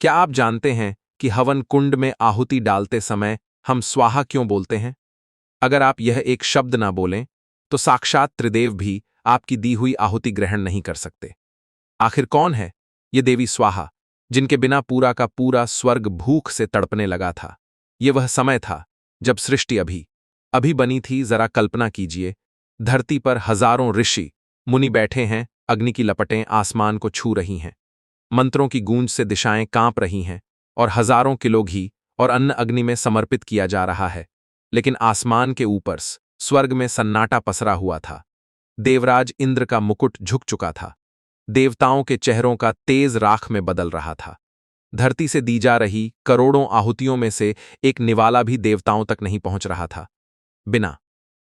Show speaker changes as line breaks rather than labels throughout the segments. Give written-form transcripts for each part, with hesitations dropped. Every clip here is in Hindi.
क्या आप जानते हैं कि हवन कुंड में आहुति डालते समय हम स्वाहा क्यों बोलते हैं? अगर आप यह एक शब्द ना बोलें, तो साक्षात त्रिदेव भी आपकी दी हुई आहुति ग्रहण नहीं कर सकते। आखिर कौन है ये देवी स्वाहा, जिनके बिना पूरा का पूरा स्वर्ग भूख से तड़पने लगा था? ये वह समय था जब सृष्टि अभी अभी बनी थी। जरा कल्पना कीजिए, धरती पर हजारों ऋषि मुनि बैठे हैं, अग्नि की लपटें आसमान को छू रही हैं, मंत्रों की गूंज से दिशाएं कांप रही हैं और हजारों किलो घी और अन्न अग्नि में समर्पित किया जा रहा है। लेकिन आसमान के ऊपर स्वर्ग में सन्नाटा पसरा हुआ था। देवराज इंद्र का मुकुट झुक चुका था। देवताओं के चेहरों का तेज राख में बदल रहा था। धरती से दी जा रही करोड़ों आहुतियों में से एक निवाला भी देवताओं तक नहीं पहुंच रहा था। बिना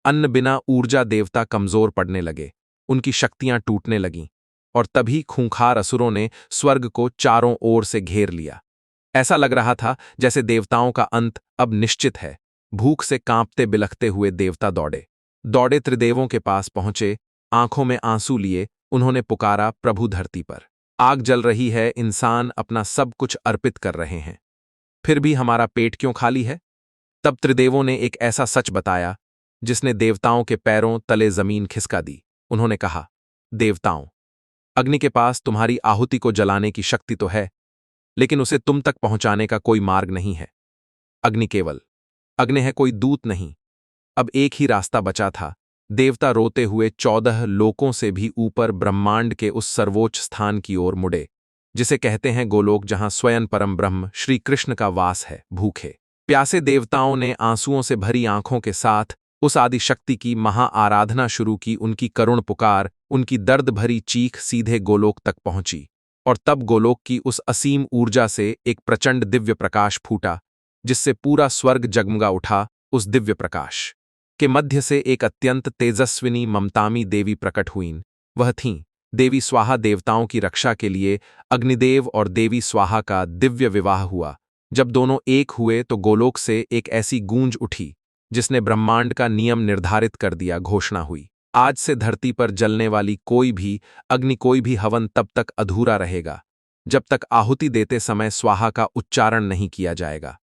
अन्न, बिना ऊर्जा देवता कमजोर पड़ने लगे, उनकी शक्तियां टूटने लगीं, और तभी खूंखार असुरों ने स्वर्ग को चारों ओर से घेर लिया। ऐसा लग रहा था जैसे देवताओं का अंत अब निश्चित है। भूख से कांपते बिलखते हुए देवता दौड़े दौड़े त्रिदेवों के पास पहुंचे। आंखों में आंसू लिए उन्होंने पुकारा, प्रभु धरती पर आग जल रही है, इंसान अपना सब कुछ अर्पित कर रहे हैं, फिर भी हमारा पेट क्यों खाली है? तब त्रिदेवों ने एक ऐसा सच बताया जिसने देवताओं के पैरों तले जमीन खिसका दी। उन्होंने कहा, देवताओं, अग्नि के पास तुम्हारी आहुति को जलाने की शक्ति तो है, लेकिन उसे तुम तक पहुंचाने का कोई मार्ग नहीं है। अग्नि केवल अग्नि है, कोई दूत नहीं। अब एक ही रास्ता बचा था। देवता रोते हुए 14 लोकों से भी ऊपर ब्रह्मांड के उस सर्वोच्च स्थान की ओर मुड़े, जिसे कहते हैं गोलोक, जहां स्वयं परम ब्रह्म श्री कृष्ण का वास है। भूखे प्यासे देवताओं ने आंसुओं से भरी आंखों के साथ उस आदिशक्ति की महा आराधना शुरू की। उनकी करुण पुकार, उनकी दर्द भरी चीख सीधे गोलोक तक पहुंची, और तब गोलोक की उस असीम ऊर्जा से एक प्रचंड दिव्य प्रकाश फूटा, जिससे पूरा स्वर्ग जगमगा उठा। उस दिव्य प्रकाश के मध्य से एक अत्यंत तेजस्विनी ममतामी देवी प्रकट हुईं। वह थीं देवी स्वाहा। देवताओं की रक्षा के लिए अग्निदेव और देवी स्वाहा का दिव्य विवाह हुआ। जब दोनों एक हुए तो गोलोक से एक ऐसी गूंज उठी जिसने ब्रह्मांड का नियम निर्धारित कर दिया। घोषणा हुई, आज से धरती पर जलने वाली कोई भी अग्नि, कोई भी हवन तब तक अधूरा रहेगा जब तक आहुति देते समय स्वाहा का उच्चारण नहीं किया जाएगा।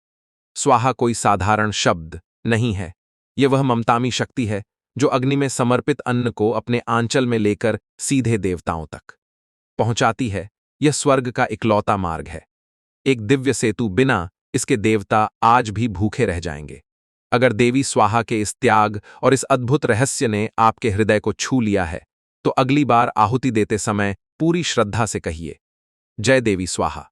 स्वाहा कोई साधारण शब्द नहीं है, ये वह ममतामी शक्ति है जो अग्नि में समर्पित अन्न को अपने आंचल में लेकर सीधे देवताओं तक पहुंचाती है। यह स्वर्ग का इकलौता मार्ग है, एक दिव्य सेतु। बिना इसके देवता आज भी भूखे रह जाएंगे। अगर देवी स्वाहा के इस त्याग और इस अद्भुत रहस्य ने आपके हृदय को छू लिया है, तो अगली बार आहुति देते समय पूरी श्रद्धा से कहिए, जय देवी स्वाहा।